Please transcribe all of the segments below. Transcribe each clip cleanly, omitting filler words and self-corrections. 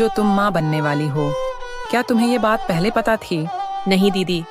जो तुम माँ बनने वाली हो, क्या तुम्हें ये बात पहले पता थी? नहीं दीदी,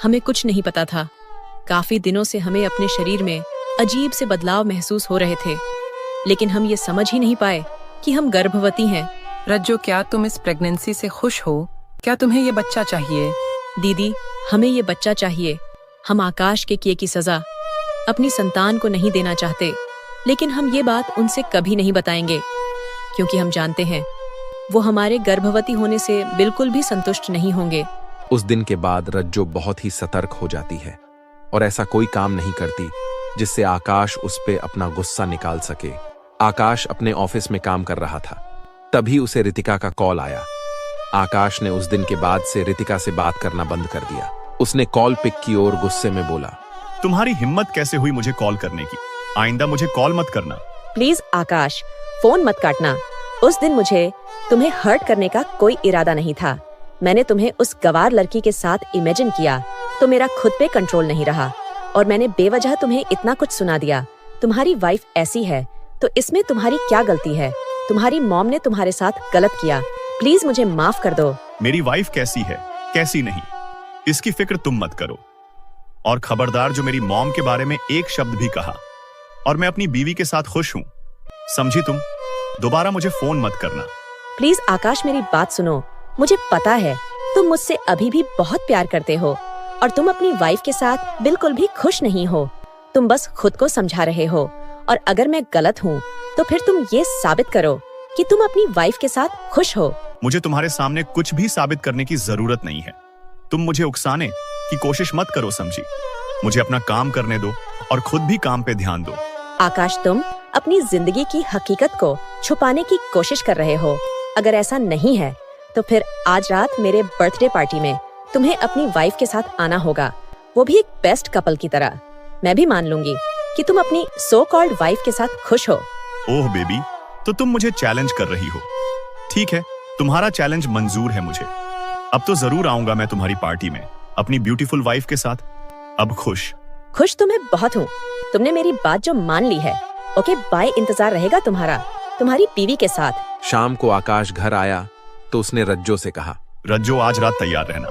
हमें कुछ नहीं पता था। काफी दिनों से हमें अपने शरीर में अजीब से बदलाव महसूस हो रहे थे, लेकिन हम ये समझ ही नहीं पाए कि हम गर्भवती हैं। रज्जो, क्या तुम इस प्रेगनेंसी से खुश हो? क्या तुम्हें ये बच्चा चाहिए? दीदी, हमें ये बच्चा चाहिए। हम आकाश के किए की सजा अपनी संतान को नहीं देना चाहते, लेकिन हम ये बात उनसे कभी नहीं बताएंगे, क्योंकि हम जानते हैं वो हमारे गर्भवती होने से बिल्कुल भी संतुष्ट नहीं होंगे। उस दिन के बाद रज्जो बहुत ही सतर्क हो जाती है और ऐसा कोई काम नहीं करती जिससे आकाश उस पे अपना गुस्सा निकाल सके। आकाश अपने ऑफिस में काम कर रहा था, तभी उसे रितिका का कॉल आया। आकाश ने उस दिन के बाद से रितिका से बात करना बंद कर दिया। उसने कॉल पिक की और गुस्से में बोला, तुम्हारी हिम्मत कैसे हुई मुझे कॉल करने की? आइंदा मुझे कॉल मत करना। प्लीज आकाश, फोन मत काटना। उस दिन मुझे तुम्हें हर्ट करने का कोई इरादा नहीं था। मैंने तुम्हें उस गवार लड़की के साथ इमेजिन किया तो मेरा खुद पे कंट्रोल नहीं रहा और मैंने बेवजह तुम्हें इतना कुछ सुना दिया। तुम्हारी वाइफ ऐसी है तो इसमें तुम्हारी क्या गलती है? तुम्हारी मॉम ने तुम्हारे साथ गलत किया। प्लीज मुझे माफ कर दो। मेरी वाइफ कैसी है, कैसी नहीं, इसकी फिक्र तुम मत करो। और खबरदार, जो मेरी मॉम के बारे में एक शब्द भी कहा, और मैं अपनी बीवी के साथ खुश हूँ, समझी तुम? दोबारा मुझे फोन मत करना। प्लीज आकाश, मेरी बात सुनो। मुझे पता है तुम मुझसे अभी भी बहुत प्यार करते हो और तुम अपनी वाइफ के साथ बिल्कुल भी खुश नहीं हो। तुम बस खुद को समझा रहे हो, और अगर मैं गलत हूँ तो फिर तुम ये साबित करो कि तुम अपनी वाइफ के साथ खुश हो। मुझे तुम्हारे सामने कुछ भी साबित करने की जरूरत नहीं है। तुम मुझे उकसाने की कोशिश मत करो, समझी? मुझे अपना काम करने दो और खुद भी काम पे ध्यान दो। आकाश, तुम अपनी जिंदगी की हकीकत को छुपाने की कोशिश कर रहे हो। अगर ऐसा नहीं है तो फिर आज रात मेरे बर्थडे पार्टी में तुम्हें अपनी वाइफ के साथ आना होगा, वो भी एक बेस्ट कपल की तरह। मैं भी मान लूंगी कि तुम अपनी सो कॉल्ड वाइफ के साथ खुश हो। ओह बेबी, तो तुम मुझे चैलेंज कर रही हो। ठीक है, तुम्हारा चैलेंज मंजूर है मुझे। अब तो जरूर आऊंगा मैं तुम्हारी पार्टी में अपनी ब्यूटीफुल वाइफ के साथ। अब खुश तो मैं बहुत हूँ। तुमने मेरी बात जो मान ली है। ओके बाय, इंतजार रहेगा तुम्हारा तुम्हारी बीवी के साथ। शाम को आकाश घर आया तो उसने रज्जो से कहा, रज्जो, आज रात तैयार रहना,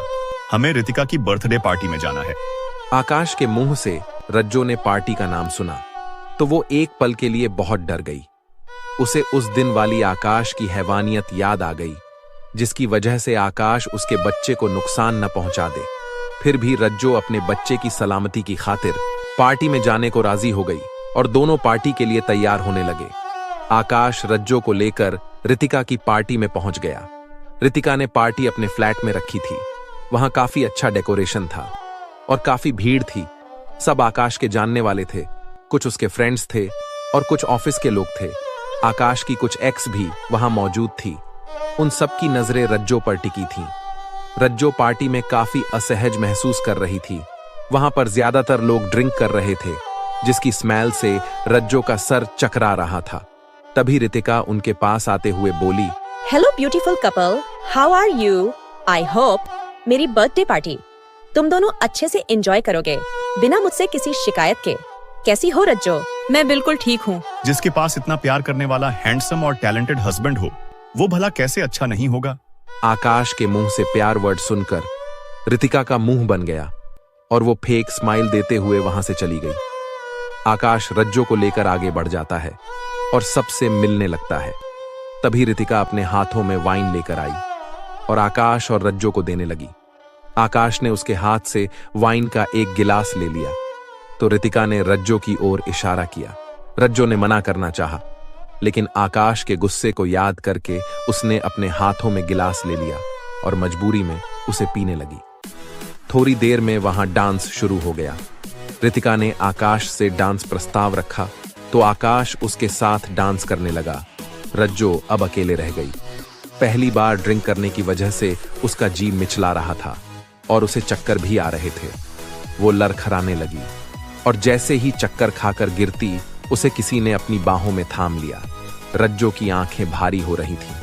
हमें रितिका की बर्थडे पार्टी में जाना है। आकाश के मुंह से रज्जो ने पार्टी का नाम सुना तो वो एक पल के लिए बहुत डर गई। उसे उस दिन वाली आकाश की हैवानियत याद आ गई, जिसकी वजह से आकाश उसके बच्चे को नुकसान न पहुंचा दे। फिर भी रज्जो अपने बच्चे की सलामती की खातिर पार्टी में जाने को राजी हो गई और दोनों पार्टी के लिए तैयार होने लगे। आकाश रज्जो को लेकर रितिका की पार्टी में पहुंच गया। रितिका ने पार्टी अपने फ्लैट में रखी थी। वहां काफी अच्छा डेकोरेशन था और काफी भीड़ थी। सब आकाश के जानने वाले थे, कुछ उसके फ्रेंड्स थे और कुछ ऑफिस के लोग थे। आकाश की कुछ एक्स भी वहां मौजूद थी। उन सब की नजरें रज्जो पर टिकी थीं। रज्जो पार्टी में काफी असहज महसूस कर रही थी। वहां पर ज्यादातर लोग ड्रिंक कर रहे थे, जिसकी स्मेल से रज्जो का सर चकरा रहा था। तभी रितिका उनके पास आते हुए बोली, hello beautiful couple, how are you? I hope मेरी बर्थडे पार्टी तुम दोनों अच्छे से एंजॉय करोगे, बिना मुझसे किसी शिकायत के। कैसी हो रज्जो? मैं बिल्कुल ठीक हूँ। जिसके पास इतना प्यार करने वाला हैंडसम और टैलेंटेड हस्बैंड हो, वो भला कैसे अच्छा नहीं होगा? आकाश के मुंह से प्यार वर्ड सुनकर रितिका का मुंह बन गया और वो फेक स्माइल देते हुए वहां से चली गई। आकाश रज्जो को लेकर आगे बढ़ जाता है और सबसे मिलने लगता है। तभी रितिका अपने हाथों में वाइन लेकर आई और आकाश और रज्जो को देने लगी। आकाश ने उसके हाथ से वाइन का एक गिलास ले लिया तो रितिका ने रज्जो की ओर इशारा किया। रज्जो ने मना करना चाहा, लेकिन आकाश के गुस्से को याद करके उसने अपने हाथों में गिलास ले लिया और मजबूरी में उसे पीने लगी। थोड़ी देर में वहां डांस शुरू हो गया। रितिका ने आकाश से डांस प्रस्ताव रखा तो आकाश उसके साथ डांस करने लगा। रज्जो अब अकेले रह गई। पहली बार ड्रिंक करने की वजह से उसका जी मिचला रहा था और उसे चक्कर भी आ रहे थे। वो लड़खड़ाने लगी और जैसे ही चक्कर खाकर गिरती, उसे किसी ने अपनी बाहों में थाम लिया। रज्जो की आंखें भारी हो रही थीं।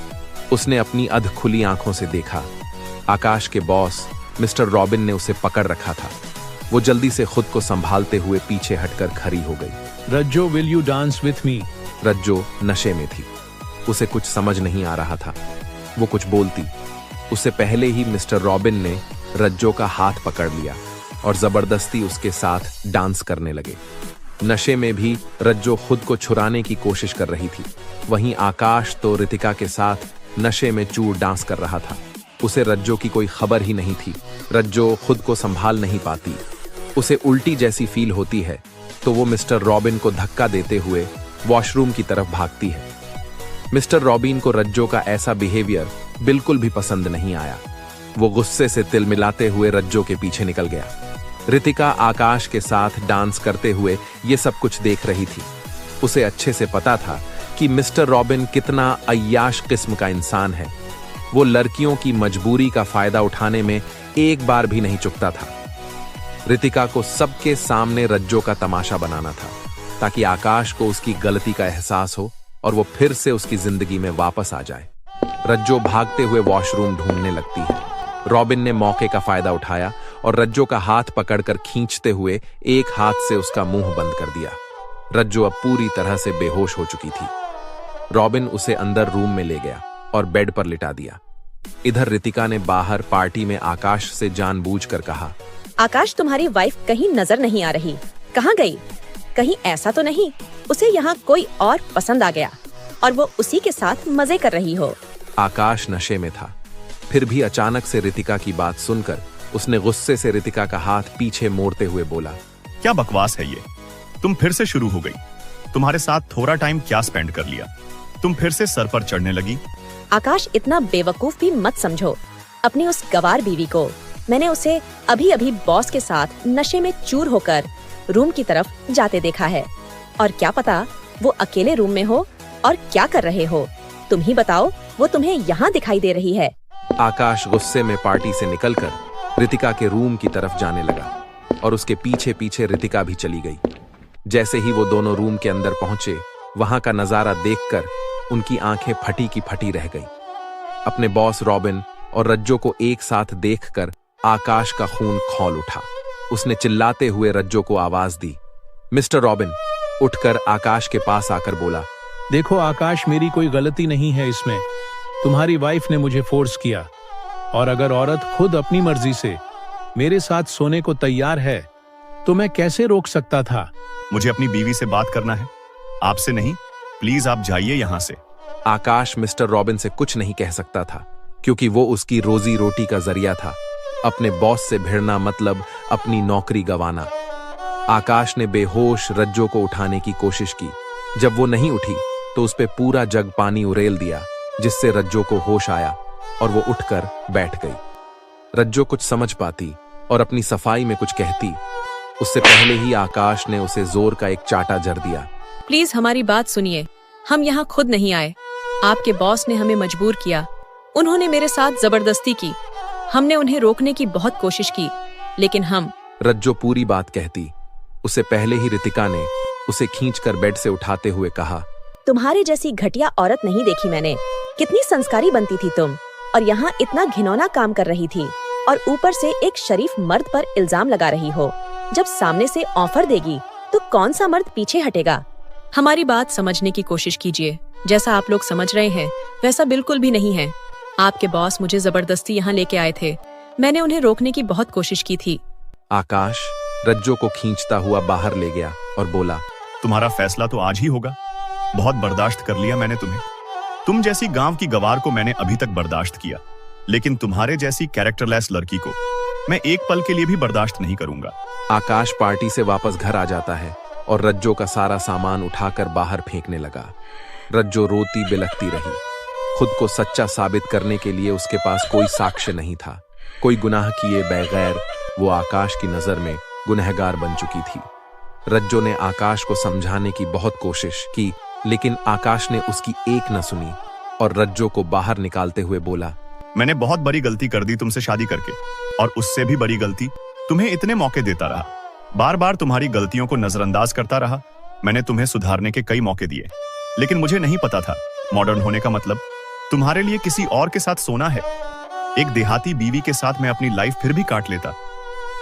उसने अपनी अध खुली आंखों से देखा। आकाश के बॉस मिस्टर रॉबिन ने उसे पकड़ रखा था। वो जल्दी से खुद को संभालते हुए पीछे हटकर खड़ी हो गई। Rajjo, will you dance with me? Rajjo नशे में थी, उसे कुछ समझ नहीं आ रहा था। वो कुछ बोलती उससे पहले ही मिस्टर रॉबिन ने रज्जो का हाथ पकड़ लिया और जबरदस्ती उसके साथ डांस करने लगे। नशे में भी रज्जो खुद को छुड़ाने की कोशिश कर रही थी। वहीं आकाश तो रितिका के साथ नशे में चूर डांस कर रहा था। उसे रज्जो की कोई खबर ही नहीं थी। रज्जो खुद को संभाल नहीं पाती, उसे उल्टी जैसी फील होती है तो वो मिस्टर रॉबिन को धक्का देते हुए वॉशरूम की तरफ भागती है। मिस्टर रॉबिन को रज्जो का ऐसा बिहेवियर बिल्कुल भी पसंद नहीं आया। वो गुस्से से तिलमिलाते हुए रज्जो के पीछे निकल गया। रितिका आकाश के साथ डांस करते हुए ये सब कुछ देख रही थी। उसे अच्छे से पता था कि मिस्टर रॉबिन कितना अय्याश किस्म का इंसान है। वो लड़कियों की मजबूरी का फायदा उठाने में एक बार भी नहीं चुकता था। रितिका को सबके सामने रज्जो का तमाशा बनाना था ताकि आकाश को उसकी गलती का एहसास हो और वो फिर से उसकी जिंदगी में वापस आ जाए। रज्जो भागते हुए वॉशरूम ढूंढने लगती है। रॉबिन ने मौके का फायदा उठाया और रज्जो का हाथ पकड़कर खींचते हुए एक हाथ से उसका मुंह बंद कर दिया। रज्जो अब पूरी तरह से बेहोश हो चुकी थी। रॉबिन उसे अंदर रूम में ले गया और बेड पर लिटा दिया। इधर रितिका ने बाहर पार्टी में आकाश से जानबूझकर कहा, आकाश, तुम्हारी वाइफ कहीं नजर नहीं आ रही, कहाँ गई? कहीं ऐसा तो नहीं उसे यहाँ कोई और पसंद आ गया और वो उसी के साथ मजे कर रही हो? आकाश नशे में था, फिर भी अचानक से रितिका की बात सुनकर उसने गुस्से से रितिका का हाथ पीछे मोड़ते हुए बोला, क्या बकवास है ये? तुम फिर से शुरू हो गई। तुम्हारे साथ थोड़ा टाइम क्या स्पेंड कर लिया, तुम फिर से सर पर चढ़ने लगी। आकाश, इतना बेवकूफ भी मत समझो अपनी उस गवार बीवी को। मैंने उसे अभी अभी बॉस के साथ नशे में चूर होकर रूम की तरफ जाते देखा है और क्या पता वो अकेले रूम में हो और क्या कर रहे हो। तुम ही बताओ, वो तुम्हें यहाँ दिखाई दे रही है। आकाश गुस्से में पार्टी से निकलकर रितिका के रूम की तरफ जाने लगा और उसके पीछे पीछे रितिका भी चली गई। जैसे ही वो दोनों रूम के अंदर पहुंचे, वहां का नजारा देखकर उनकी आंखें फटी की फटी रह गई। अपने बॉस रॉबिन और रज्जो को एक साथ देखकर आकाश का खून खौल उठा। उसने चिल्लाते हुए रज्जो को आवाज दी। मिस्टर रॉबिन उठकर आकाश के पास आकर बोला, देखो आकाश, मेरी कोई गलती नहीं है इसमें। तुम्हारी वाइफ ने मुझे फोर्स किया और अगर औरत खुद अपनी मर्जी से मेरे साथ सोने को तैयार है तो मैं कैसे रोक सकता था? मुझे अपनी बीवी से बात करना है, आपसे नहीं। प्लीज आप जाइए यहाँ से। आकाश मिस्टर रॉबिन से कुछ नहीं कह सकता था क्योंकि वो उसकी रोजी रोटी का जरिया था। अपने बॉस से भिड़ना मतलब अपनी नौकरी गंवाना। आकाश ने बेहोश रज्जो को उठाने की कोशिश की। जब वो नहीं उठी तो उस पे पूरा जग पानी उड़ेल दिया, जिससे रज्जो को होश आया और वो उठकर बैठ गई। रज्जो कुछ समझ पाती और अपनी सफाई में कुछ कहती, उससे पहले ही आकाश ने उसे जोर का एक चाटा जड़ दिया। प्लीज हमारी बात सुनिए, हम यहाँ खुद नहीं आए। आपके बॉस ने हमें मजबूर किया। उन्होंने मेरे साथ जबरदस्ती की। हमने उन्हें रोकने की बहुत कोशिश की, लेकिन हम। रज्जो पूरी बात कहती, उससे पहले ही रितिका ने उसे खींचकर बेड से उठाते हुए कहा, तुम्हारे जैसी घटिया औरत नहीं देखी मैंने। कितनी संस्कारी बनती थी तुम, और यहाँ इतना घिनौना काम कर रही थी, और ऊपर से एक शरीफ मर्द पर इल्जाम लगा रही हो। जब सामने से ऑफर देगी तो कौन सा मर्द पीछे हटेगा? हमारी बात समझने की कोशिश कीजिए। जैसा आप लोग समझ रहे हैं वैसा बिल्कुल भी नहीं है। आपके बॉस मुझे जबरदस्ती यहाँ लेके आए थे। मैंने उन्हें रोकने की बहुत कोशिश की थी। आकाश रज्जो को खींचता हुआ बाहर ले गया और बोला, तुम्हारा फैसला तो आज ही होगा। बहुत बर्दाश्त कर लिया मैंने तुम्हें। तुम जैसी गांव की गवार को मैंने अभी तक बर्दाश्त किया, लेकिन तुम्हारे जैसी कैरेक्टरलेस लड़की को मैं एक पल के लिए भी बर्दाश्त नहीं करूंगा। आकाश पार्टी से वापस घर आ जाता है और रज्जो का सारा सामान उठाकर बाहर फेंकने लगा। रज्जो रोती बिलखती रही। खुद को सच्चा साबित करने के लिए उसके पास कोई साक्ष्य नहीं था। कोई गुनाह किए बगैर वो आकाश की नजर में गुनहगार बन चुकी थी। रज्जो ने आकाश को समझाने की बहुत कोशिश की, लेकिन आकाश ने उसकी एक न सुनी और रज्जो को बाहर निकालते हुए बोला, मैंने बहुत बड़ी गलती कर दी तुमसे शादी करके, और उससे भी बड़ी गलती तुम्हें इतने मौके देता रहा, बार बार तुम्हारी गलतियों को नजरअंदाज करता रहा। मैंने तुम्हें सुधारने के कई मौके दिए, लेकिन मुझे नहीं पता था मॉडर्न होने का मतलब तुम्हारे लिए किसी और के साथ सोना है। एक देहाती बीवी के साथ मैं अपनी लाइफ फिर भी काट लेता,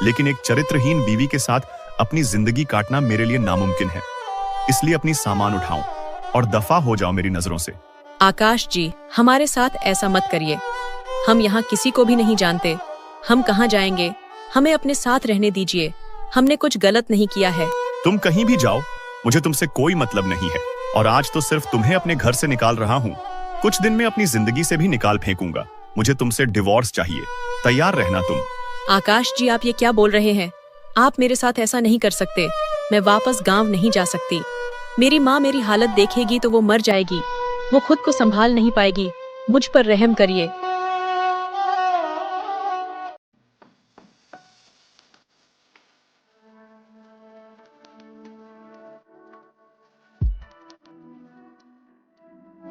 लेकिन एक चरित्रहीन बीवी के साथ अपनी जिंदगी काटना मेरे लिए नामुमकिन है। इसलिए अपनी सामान उठाओ और दफा हो जाओ मेरी नजरों से। आकाश जी, हमारे साथ ऐसा मत करिए। हम यहाँ किसी को भी नहीं जानते। हम कहाँ जाएंगे? हमें अपने साथ रहने दीजिए। हमने कुछ गलत नहीं किया है। तुम कहीं भी जाओ, मुझे तुमसे कोई मतलब नहीं है। और आज तो सिर्फ तुम्हें अपने घर से निकाल रहा हूँ, कुछ दिन में अपनी जिंदगी से भी निकाल फेंकूंगा। मुझे तुमसे डिवोर्स चाहिए। तैयार रहना तुम। आकाश जी, आप ये क्या बोल रहे हैं? आप मेरे साथ ऐसा नहीं कर सकते। मैं वापस गांव नहीं जा सकती। मेरी माँ मेरी हालत देखेगी तो वो मर जाएगी। वो खुद को संभाल नहीं पाएगी। मुझ पर रहम करिए।